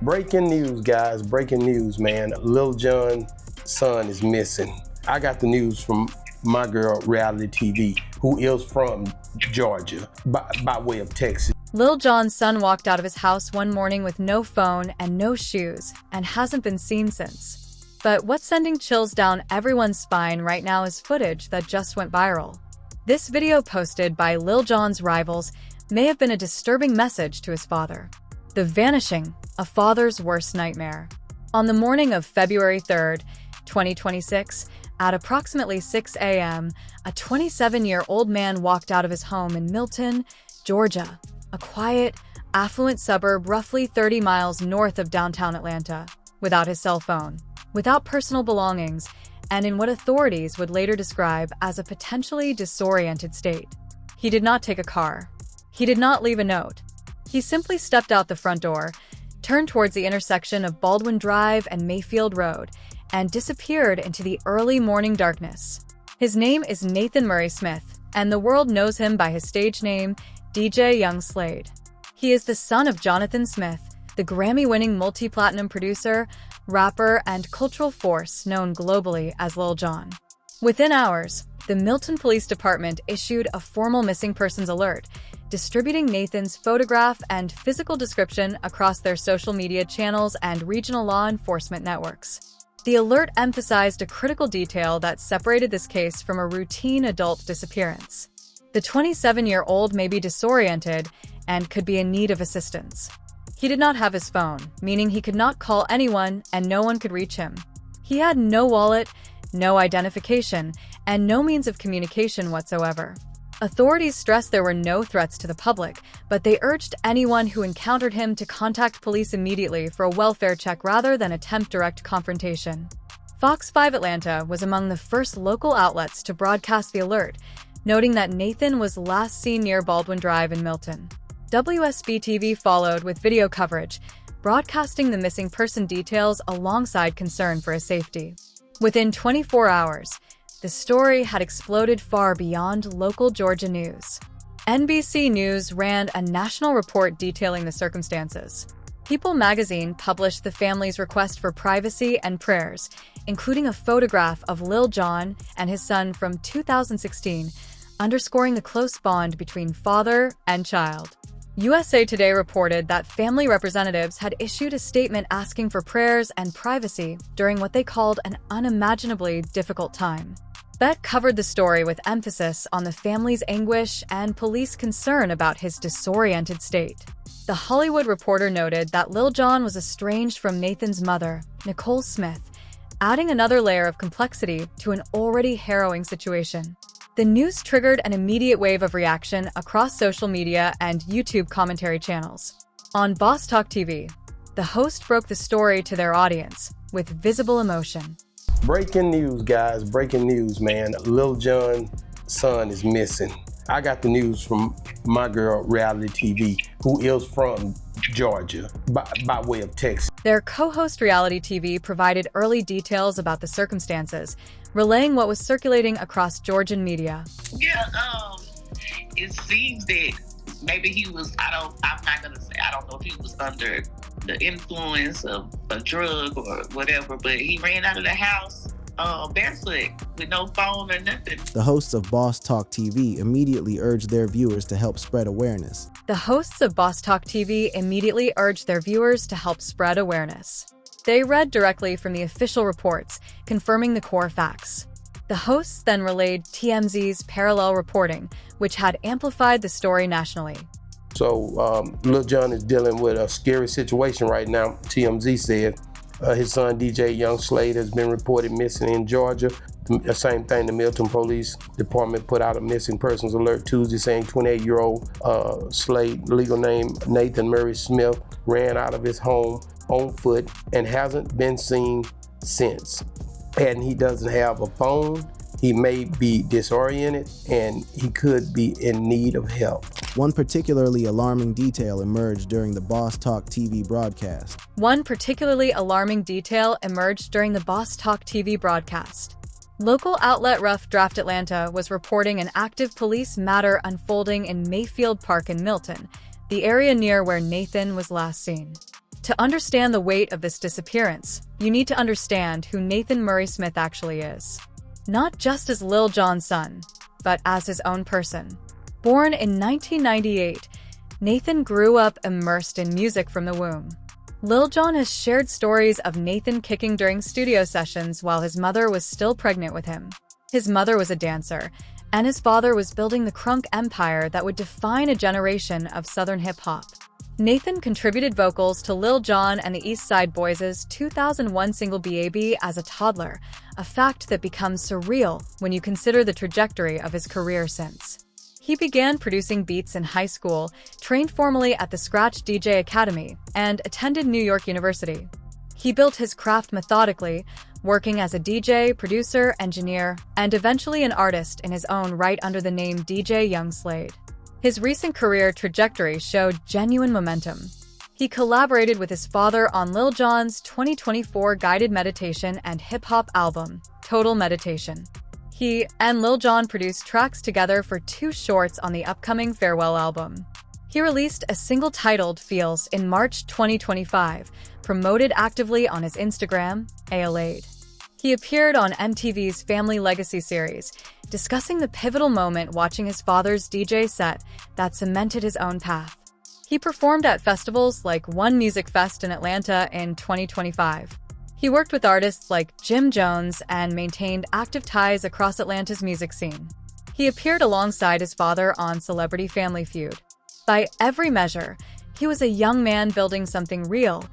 Breaking news, guys. Breaking news, man. Lil Jon's son is missing. I got the news from my girl, Reality TV, who is from Georgia, by way of Texas. Lil Jon's son walked out of his house one morning with no phone and no shoes and hasn't been seen since. But what's sending chills down everyone's spine right now is footage that just went viral. This video posted by Lil Jon's rivals may have been a disturbing message to his father. The vanishing, a father's worst nightmare. On the morning of February 3rd, 2026, at approximately 6 a.m., a 27-year-old man walked out of his home in Milton, Georgia, a quiet, affluent suburb roughly 30 miles north of downtown Atlanta, without his cell phone, without personal belongings, and in what authorities would later describe as a potentially disoriented state. He did not take a car. He did not leave a note. He simply stepped out the front door, turned towards the intersection of Baldwin Drive and Mayfield Road, and disappeared into the early morning darkness. His name is Nathan Murray Smith, and the world knows him by his stage name, DJ Young Slade. He is the son of Jonathan Smith, the Grammy-winning multi-platinum producer, rapper, and cultural force known globally as Lil Jon. Within hours, the Milton Police Department issued a formal missing persons alert, distributing Nathan's photograph and physical description across their social media channels and regional law enforcement networks. The alert emphasized a critical detail that separated this case from a routine adult disappearance. The 27-year-old may be disoriented and could be in need of assistance. He did not have his phone, meaning he could not call anyone and no one could reach him. He had no wallet, no identification, and no means of communication whatsoever. Authorities stressed there were no threats to the public, but they urged anyone who encountered him to contact police immediately for a welfare check rather than attempt direct confrontation. Fox 5 Atlanta was among the first local outlets to broadcast the alert, noting that Nathan was last seen near Baldwin Drive in Milton. WSB-TV followed with video coverage, broadcasting the missing person details alongside concern for his safety. Within 24 hours, the story had exploded far beyond local Georgia news. NBC News ran a national report detailing the circumstances. People magazine published the family's request for privacy and prayers, including a photograph of Lil Jon and his son from 2016, underscoring the close bond between father and child. USA Today reported that family representatives had issued a statement asking for prayers and privacy during what they called an unimaginably difficult time. Bet covered the story with emphasis on the family's anguish and police concern about his disoriented state. The Hollywood Reporter noted that Lil Jon was estranged from Nathan's mother, Nicole Smith, adding another layer of complexity to an already harrowing situation. The news triggered an immediate wave of reaction across social media and YouTube commentary channels. On Boss Talk TV, the host broke the story to their audience with visible emotion. Breaking news, guys. Breaking news, man. Lil Jon's son is missing. I got the news from my girl, Reality TV, who is from Georgia, by way of Texas. Their co-host Reality TV provided early details about the circumstances, relaying what was circulating across Georgian media. Yeah, it seems that maybe he was, I'm not gonna say, I don't know if he was under the influence of a drug or whatever, but he ran out of the house barefoot with no phone or nothing. The hosts of Boss Talk TV immediately urged their viewers to help spread awareness. The hosts of Boss Talk TV immediately urged their viewers to help spread awareness. They read directly from the official reports, confirming the core facts. The hosts then relayed TMZ's parallel reporting, which had amplified the story nationally. So Lil Jon is dealing with a scary situation right now, TMZ said. His son, DJ Young Slade, has been reported missing in Georgia. The same thing, the Milton Police Department put out a missing persons alert Tuesday saying 28-year-old Slade, legal name Nathan Murray Smith, ran out of his home on foot and hasn't been seen since. And he doesn't have a phone. He may be disoriented and he could be in need of help. One particularly alarming detail emerged during the Boss Talk TV broadcast. Local outlet Rough Draft Atlanta was reporting an active police matter unfolding in Mayfield Park in Milton, the area near where Nathan was last seen. To understand the weight of this disappearance, you need to understand who Nathan Murray Smith actually is. Not just as Lil Jon's son, but as his own person. Born in 1998, Nathan grew up immersed in music from the womb. Lil Jon has shared stories of Nathan kicking during studio sessions while his mother was still pregnant with him. His mother was a dancer, and his father was building the crunk empire that would define a generation of Southern hip-hop. Nathan contributed vocals to Lil Jon and the East Side Boys' 2001 single B.A.B. as a toddler, a fact that becomes surreal when you consider the trajectory of his career since. He began producing beats in high school, trained formally at the Scratch DJ Academy, and attended New York University. He built his craft methodically, working as a DJ, producer, engineer, and eventually an artist in his own right under the name DJ Young Slade. His recent career trajectory showed genuine momentum. He collaborated with his father on Lil Jon's 2024 guided meditation and hip-hop album, Total Meditation. He and Lil Jon produced tracks together for 2 shorts on the upcoming Farewell album. He released a single titled Feels in March 2025, promoted actively on his Instagram, ALA'd. He appeared on MTV's Family Legacy series, discussing the pivotal moment watching his father's DJ set that cemented his own path. He performed at festivals like One Music Fest in Atlanta in 2025. He worked with artists like Jim Jones and maintained active ties across Atlanta's music scene. He appeared alongside his father on Celebrity Family Feud. By every measure, he was a young man building something real,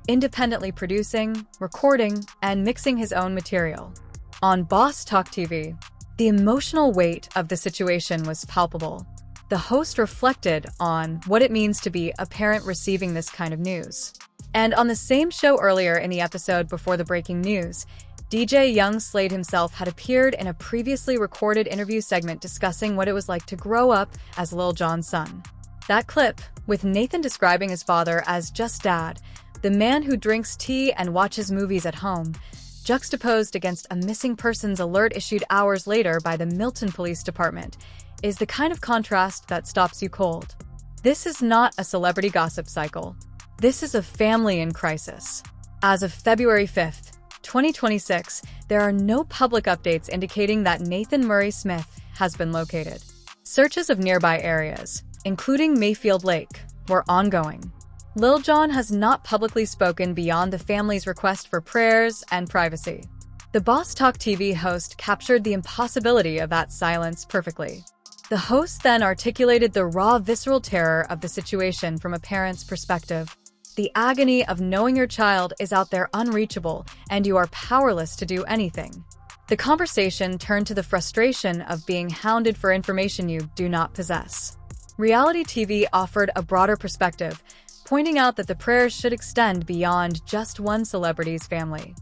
independently producing, recording, and mixing his own material. On Boss Talk TV, the emotional weight of the situation was palpable. The host reflected on what it means to be a parent receiving this kind of news. And on the same show earlier in the episode before the breaking news, DJ Young Slade himself had appeared in a previously recorded interview segment discussing what it was like to grow up as Lil Jon's son. That clip, with Nathan describing his father as just dad, the man who drinks tea and watches movies at home, juxtaposed against a missing persons alert issued hours later by the Milton Police Department, is the kind of contrast that stops you cold. This is not a celebrity gossip cycle. This is a family in crisis. As of February 5th, 2026, there are no public updates indicating that Nathan Murray Smith has been located. Searches of nearby areas, including Mayfield Lake, were ongoing. Lil Jon has not publicly spoken beyond the family's request for prayers and privacy. The Boss Talk TV host captured the impossibility of that silence perfectly. The host then articulated the raw, visceral terror of the situation from a parent's perspective. The agony of knowing your child is out there unreachable and you are powerless to do anything. The conversation turned to the frustration of being hounded for information you do not possess. Reality TV offered a broader perspective, pointing out that the prayers should extend beyond just one celebrity's family.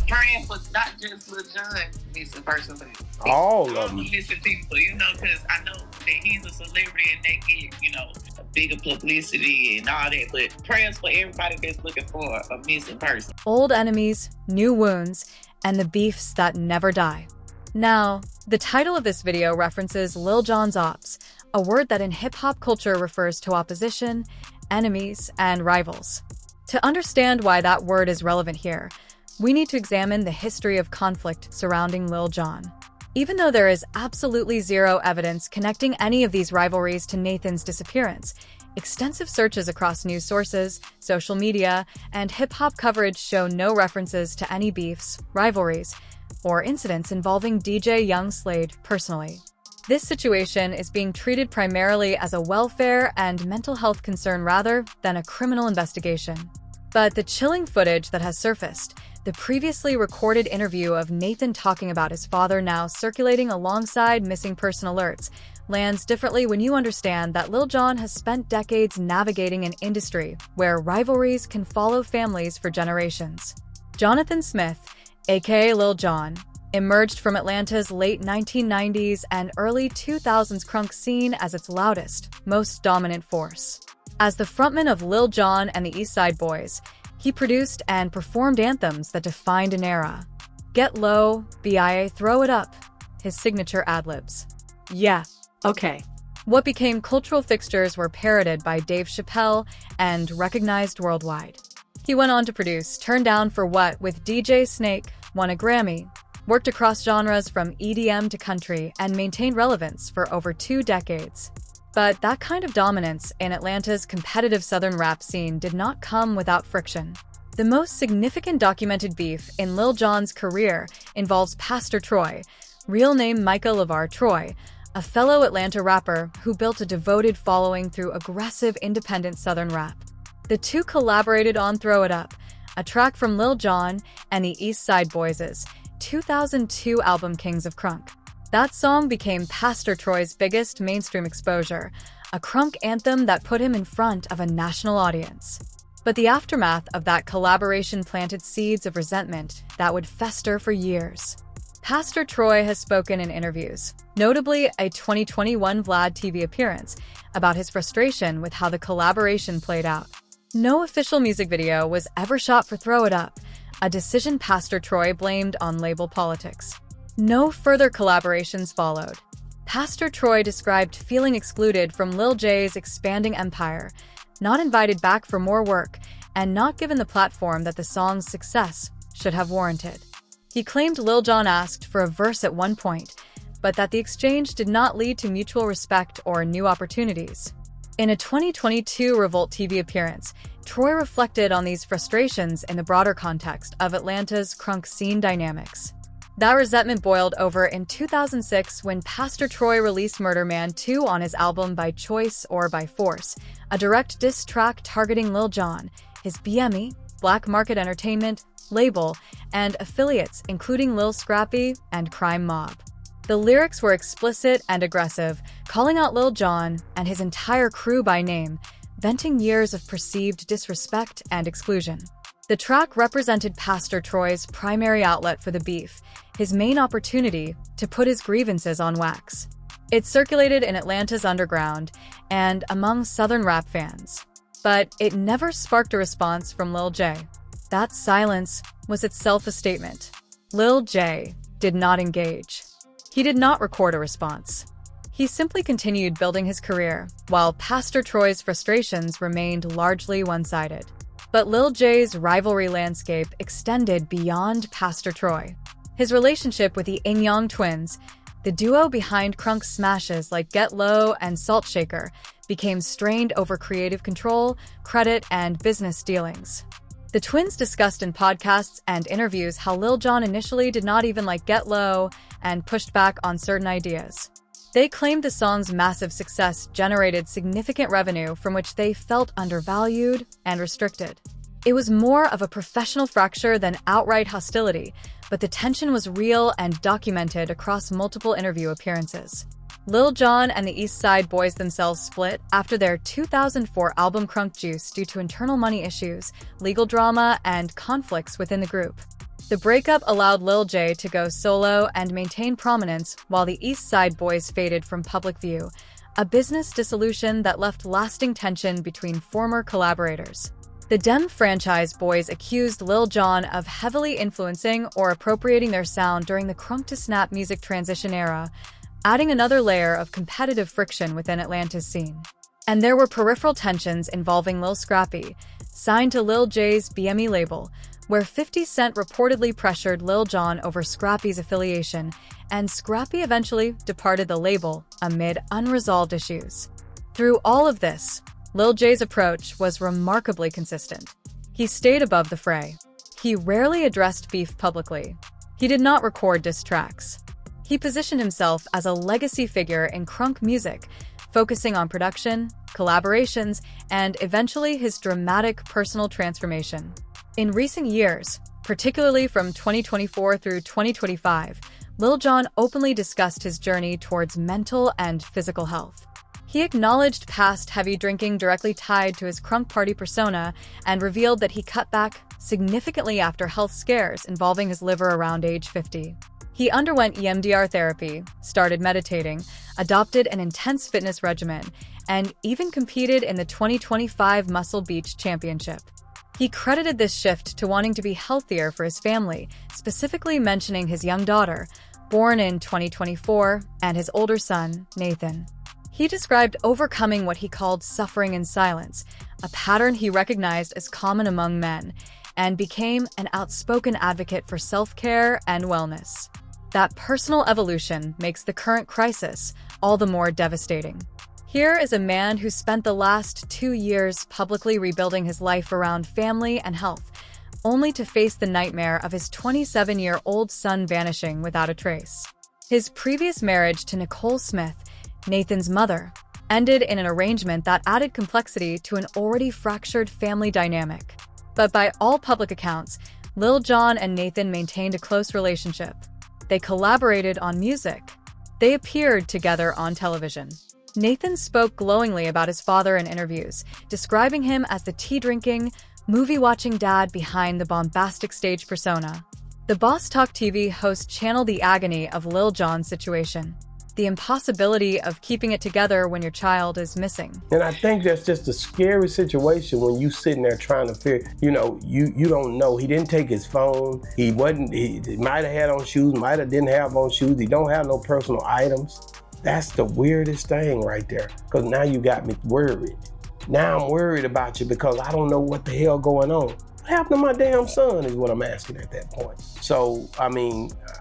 Praying for not just Lil Jon missing person, but All of them. missing people, because I know that he's a celebrity and they get, a bigger publicity and all that, but prayers for everybody that's looking for a missing person. Old enemies, new wounds, and the beefs that never die. Now, the title of this video references Lil Jon's Opps, a word that in hip-hop culture refers to opposition, enemies, and rivals. To understand why that word is relevant here, we need to examine the history of conflict surrounding Lil Jon. Even though there is absolutely zero evidence connecting any of these rivalries to Nathan's disappearance, extensive searches across news sources, social media, and hip-hop coverage show no references to any beefs, rivalries, or incidents involving DJ Young Slade personally. This situation is being treated primarily as a welfare and mental health concern rather than a criminal investigation. But the chilling footage that has surfaced, the previously recorded interview of Nathan talking about his father now circulating alongside missing person alerts, lands differently when you understand that Lil Jon has spent decades navigating an industry where rivalries can follow families for generations. Jonathan Smith, aka Lil Jon, emerged from Atlanta's late 1990s and early 2000s crunk scene as its loudest, most dominant force. As the frontman of Lil Jon and the East Side Boys, he produced and performed anthems that defined an era. Get Low, BIA, Throw It Up, his signature ad-libs. Yeah, okay. What became cultural fixtures were parroted by Dave Chappelle and recognized worldwide. He went on to produce Turn Down for What with DJ Snake, won a Grammy, worked across genres from EDM to country, and maintained relevance for over 2 decades. But that kind of dominance in Atlanta's competitive southern rap scene did not come without friction. The most significant documented beef in Lil Jon's career involves Pastor Troy, real name Micah LeVar Troy, a fellow Atlanta rapper who built a devoted following through aggressive independent southern rap. The two collaborated on Throw It Up, a track from Lil Jon and the East Side Boys' 2002 album Kings of Crunk. That song became Pastor Troy's biggest mainstream exposure, a crunk anthem that put him in front of a national audience. But the aftermath of that collaboration planted seeds of resentment that would fester for years. Pastor Troy has spoken in interviews, notably a 2021 Vlad TV appearance, about his frustration with how the collaboration played out. No official music video was ever shot for Throw It Up, a decision Pastor Troy blamed on label politics. No further collaborations followed. Pastor Troy described feeling excluded from Lil J's expanding empire, not invited back for more work, and not given the platform that the song's success should have warranted. He claimed Lil Jon asked for a verse at one point, but that the exchange did not lead to mutual respect or new opportunities. In a 2022 Revolt TV appearance, Troy reflected on these frustrations in the broader context of Atlanta's crunk scene dynamics. That resentment boiled over in 2006 when Pastor Troy released Murder Man 2 on his album By Choice or By Force, a direct diss track targeting Lil Jon, his BME, Black Market Entertainment, label, and affiliates including Lil Scrappy and Crime Mob. The lyrics were explicit and aggressive, calling out Lil Jon and his entire crew by name, venting years of perceived disrespect and exclusion. The track represented Pastor Troy's primary outlet for the beef, his main opportunity to put his grievances on wax. It circulated in Atlanta's underground and among Southern rap fans. But it never sparked a response from Lil J. That silence was itself a statement. Lil J did not engage. He did not record a response. He simply continued building his career, while Pastor Troy's frustrations remained largely one-sided. But Lil J's rivalry landscape extended beyond Pastor Troy. His relationship with the Yang twins, the duo behind crunk smashes like Get Low and Salt Shaker, became strained over creative control, credit, and business dealings. The twins discussed in podcasts and interviews how Lil Jon initially did not even like Get Low and pushed back on certain ideas. They claimed the song's massive success generated significant revenue from which they felt undervalued and restricted. It was more of a professional fracture than outright hostility, but the tension was real and documented across multiple interview appearances. Lil Jon and the East Side Boys themselves split after their 2004 album Crunk Juice due to internal money issues, legal drama, and conflicts within the group. The breakup allowed Lil J to go solo and maintain prominence while the East Side Boys faded from public view, a business dissolution that left lasting tension between former collaborators. The Dem franchise boys accused Lil Jon of heavily influencing or appropriating their sound during the crunk to snap music transition era, adding another layer of competitive friction within Atlanta's scene. And there were peripheral tensions involving Lil Scrappy, signed to Lil J's BME label, where 50 Cent reportedly pressured Lil Jon over Scrappy's affiliation, and Scrappy eventually departed the label amid unresolved issues. Through all of this, Lil J's approach was remarkably consistent. He stayed above the fray. He rarely addressed beef publicly. He did not record diss tracks. He positioned himself as a legacy figure in crunk music, focusing on production, collaborations, and eventually his dramatic personal transformation. In recent years, particularly from 2024 through 2025, Lil Jon openly discussed his journey towards mental and physical health. He acknowledged past heavy drinking directly tied to his crunk party persona and revealed that he cut back significantly after health scares involving his liver around age 50. He underwent EMDR therapy, started meditating, adopted an intense fitness regimen, and even competed in the 2025 Muscle Beach Championship. He credited this shift to wanting to be healthier for his family, specifically mentioning his young daughter, born in 2024, and his older son, Nathan. He described overcoming what he called suffering in silence, a pattern he recognized as common among men, and became an outspoken advocate for self-care and wellness. That personal evolution makes the current crisis all the more devastating. Here is a man who spent the last 2 years publicly rebuilding his life around family and health, only to face the nightmare of his 27-year-old son vanishing without a trace. His previous marriage to Nicole Smith, Nathan's mother, ended in an arrangement that added complexity to an already fractured family dynamic. But by all public accounts, Lil Jon and Nathan maintained a close relationship. They collaborated on music. They appeared together on television. Nathan spoke glowingly about his father in interviews, describing him as the tea-drinking, movie-watching dad behind the bombastic stage persona. The Boss Talk TV host channeled the agony of Lil Jon's situation, the impossibility of keeping it together when your child is missing. And I think that's just a scary situation when you sitting there trying to figure, you don't know. He didn't take his phone. He might have had on shoes, might have didn't have on shoes. He don't have no personal items. That's the weirdest thing right there, because now you got me worried. Now I'm worried about you because I don't know what the hell going on. What happened to my damn son is what I'm asking at that point. So,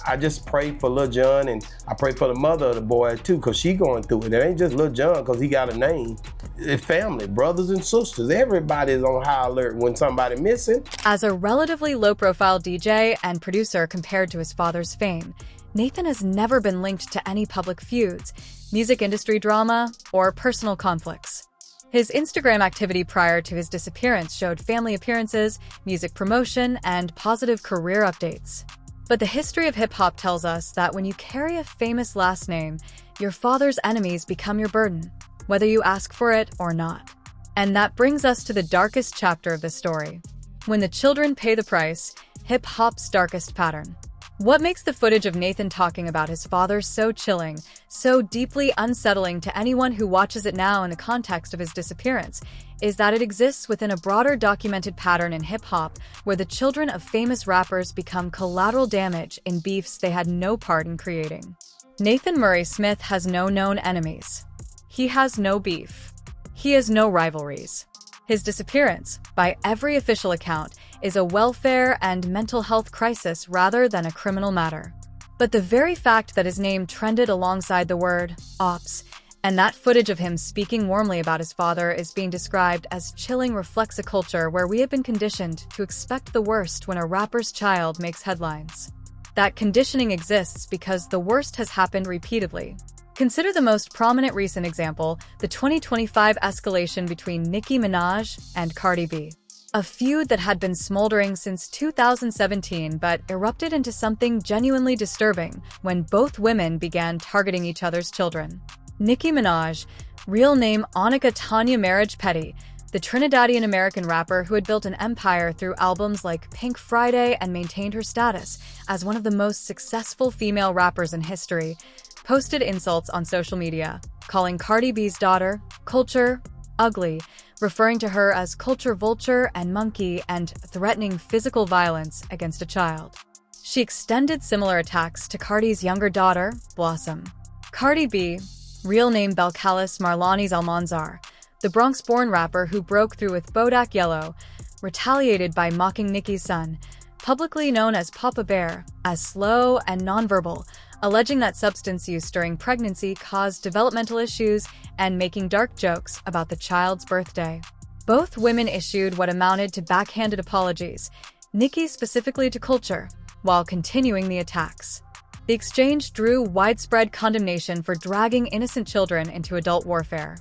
I just pray for Lil Jon, and I pray for the mother of the boy too, because she going through it. It ain't just Lil Jon because he got a name. It's family, brothers and sisters. Everybody is on high alert when somebody missing. As a relatively low-profile DJ and producer compared to his father's fame, Nathan has never been linked to any public feuds, music industry drama, or personal conflicts. His Instagram activity prior to his disappearance showed family appearances, music promotion, and positive career updates. But the history of hip-hop tells us that when you carry a famous last name, your father's enemies become your burden, whether you ask for it or not. And that brings us to the darkest chapter of this story. When the children pay the price, hip-hop's darkest pattern. What makes the footage of Nathan talking about his father so chilling, so deeply unsettling to anyone who watches it now in the context of his disappearance, is that it exists within a broader documented pattern in hip-hop where the children of famous rappers become collateral damage in beefs they had no part in creating. Nathan Murray Smith has no known enemies. He has no beef. He has no rivalries. His disappearance, by every official account, is a welfare and mental health crisis rather than a criminal matter. But the very fact that his name trended alongside the word Opps, and that footage of him speaking warmly about his father is being described as chilling reflects a culture where we have been conditioned to expect the worst when a rapper's child makes headlines. That conditioning exists because the worst has happened repeatedly. Consider the most prominent recent example, the 2025 escalation between Nicki Minaj and Cardi B. A feud that had been smoldering since 2017 but erupted into something genuinely disturbing when both women began targeting each other's children. Nicki Minaj, real name Annika Tanya Marriage Petty, the Trinidadian-American rapper who had built an empire through albums like Pink Friday and maintained her status as one of the most successful female rappers in history, posted insults on social media, calling Cardi B's daughter, Culture, ugly, referring to her as culture vulture and monkey, and threatening physical violence against a child. She extended similar attacks to Cardi's younger daughter, Blossom. Cardi B, real name Belcalis Marlanis Almanzar, the Bronx-born rapper who broke through with Bodak Yellow, retaliated by mocking Nicki's son, publicly known as Papa Bear, as slow and nonverbal, alleging that substance use during pregnancy caused developmental issues and making dark jokes about the child's birthday. Both women issued what amounted to backhanded apologies, Nicki specifically to Culture, while continuing the attacks. The exchange drew widespread condemnation for dragging innocent children into adult warfare.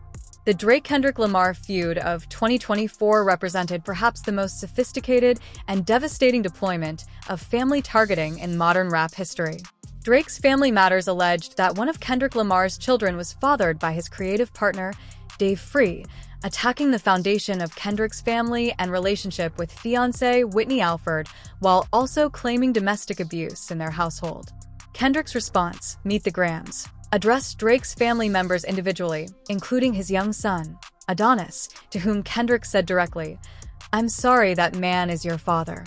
The Drake-Kendrick Lamar feud of 2024 represented perhaps the most sophisticated and devastating deployment of family targeting in modern rap history. Drake's Family Matters alleged that one of Kendrick Lamar's children was fathered by his creative partner, Dave Free, attacking the foundation of Kendrick's family and relationship with fiancée Whitney Alford, while also claiming domestic abuse in their household. Kendrick's response, Meet the Grams, addressed Drake's family members individually, including his young son, Adonis, to whom Kendrick said directly, "I'm sorry that man is your father."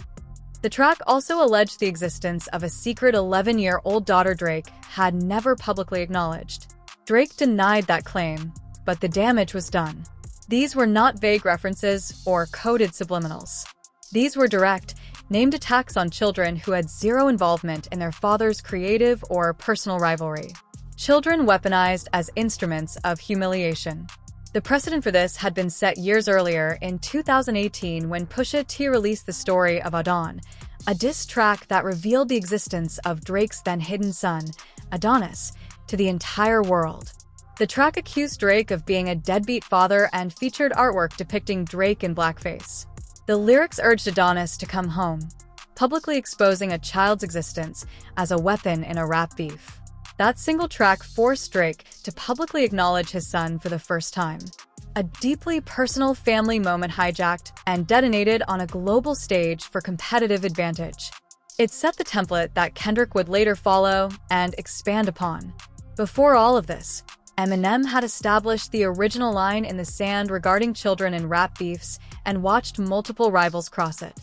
The track also alleged the existence of a secret 11-year-old daughter Drake had never publicly acknowledged. Drake denied that claim, but the damage was done. These were not vague references or coded subliminals. These were direct, named attacks on children who had zero involvement in their father's creative or personal rivalry. Children weaponized as instruments of humiliation. The precedent for this had been set years earlier in 2018 when Pusha T released The Story of Adon, a diss track that revealed the existence of Drake's then-hidden son, Adonis, to the entire world. The track accused Drake of being a deadbeat father and featured artwork depicting Drake in blackface. The lyrics urged Adonis to come home, publicly exposing a child's existence as a weapon in a rap beef. That single track forced Drake to publicly acknowledge his son for the first time. A deeply personal family moment hijacked and detonated on a global stage for competitive advantage. It set the template that Kendrick would later follow and expand upon. Before all of this, Eminem had established the original line in the sand regarding children in rap beefs and watched multiple rivals cross it.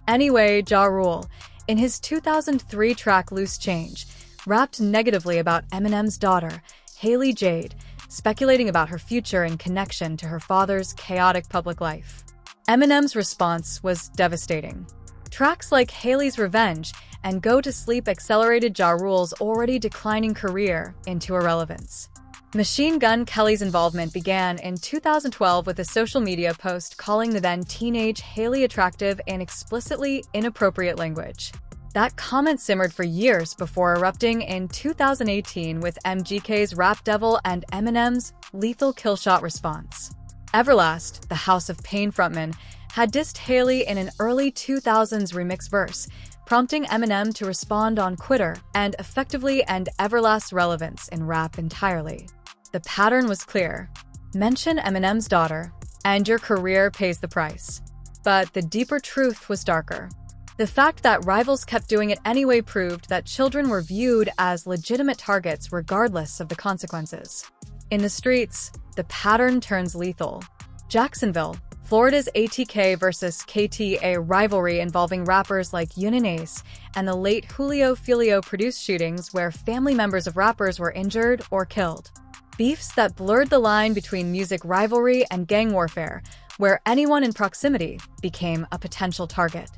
Anyway, Ja Rule, in his 2003 track Loose Change, rapped negatively about Eminem's daughter, Haley Jade, speculating about her future in connection to her father's chaotic public life. Eminem's response was devastating. Tracks like Haley's Revenge and Go to Sleep accelerated Ja Rule's already declining career into irrelevance. Machine Gun Kelly's involvement began in 2012 with a social media post calling the then-teenage Haley attractive in explicitly inappropriate language. That comment simmered for years before erupting in 2018 with MGK's Rap Devil and Eminem's Lethal Killshot response. Everlast, the House of Pain frontman, had dissed Haley in an early 2000s remix verse, prompting Eminem to respond on Twitter and effectively end Everlast's relevance in rap entirely. The pattern was clear. Mention Eminem's daughter, and your career pays the price. But the deeper truth was darker. The fact that rivals kept doing it anyway proved that children were viewed as legitimate targets regardless of the consequences. In the streets, the pattern turns lethal. Jacksonville, Florida's ATK versus KTA rivalry involving rappers like Yunin Ace and the late Julio Filio produced shootings where family members of rappers were injured or killed. Beefs that blurred the line between music rivalry and gang warfare, where anyone in proximity became a potential target.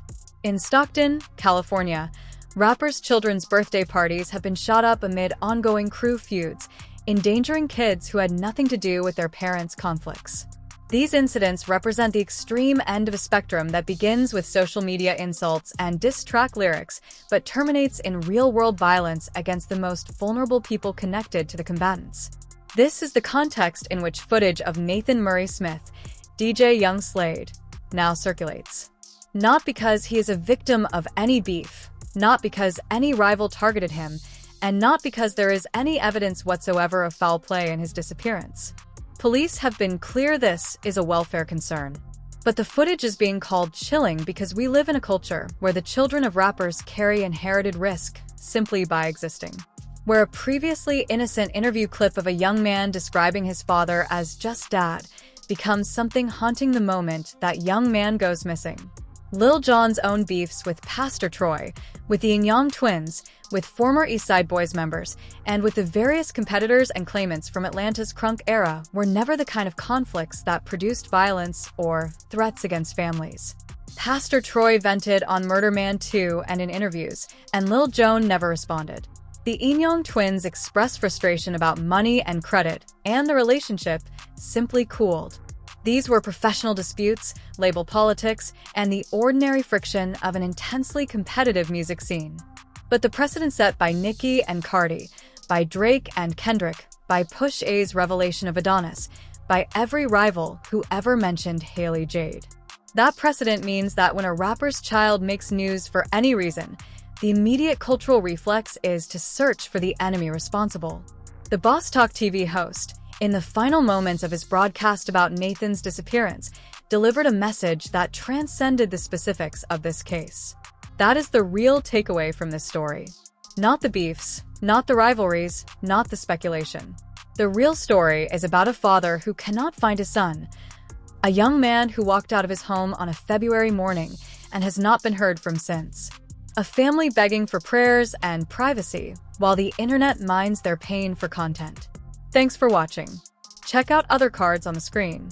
In Stockton, California, rappers' children's birthday parties have been shot up amid ongoing crew feuds, endangering kids who had nothing to do with their parents' conflicts. These incidents represent the extreme end of a spectrum that begins with social media insults and diss track lyrics, but terminates in real-world violence against the most vulnerable people connected to the combatants. This is the context in which footage of Nathan Murray Smith, DJ Young Slade, now circulates. Not because he is a victim of any beef, not because any rival targeted him, and not because there is any evidence whatsoever of foul play in his disappearance. Police have been clear this is a welfare concern. But the footage is being called chilling because we live in a culture where the children of rappers carry inherited risk simply by existing. Where a previously innocent interview clip of a young man describing his father as just dad becomes something haunting the moment that young man goes missing. Lil Jon's own beefs with Pastor Troy, with the Young Twins, with former East Side Boys members, and with the various competitors and claimants from Atlanta's crunk era were never the kind of conflicts that produced violence or threats against families. Pastor Troy vented on Murder Man 2 and in interviews, and Lil Jon never responded. The Young Twins expressed frustration about money and credit, and the relationship simply cooled. These were professional disputes, label politics, and the ordinary friction of an intensely competitive music scene. But the precedent set by Nicki and Cardi, by Drake and Kendrick, by Push A's revelation of Adonis, by every rival who ever mentioned Haley Jade. That precedent means that when a rapper's child makes news for any reason, the immediate cultural reflex is to search for the enemy responsible. The Boss Talk TV host, in the final moments of his broadcast about Nathan's disappearance, delivered a message that transcended the specifics of this case. That is the real takeaway from this story. Not the beefs, not the rivalries, not the speculation. The real story is about a father who cannot find his son, a young man who walked out of his home on a February morning and has not been heard from since. A family begging for prayers and privacy while the internet mines their pain for content. Thanks for watching. Check out other cards on the screen.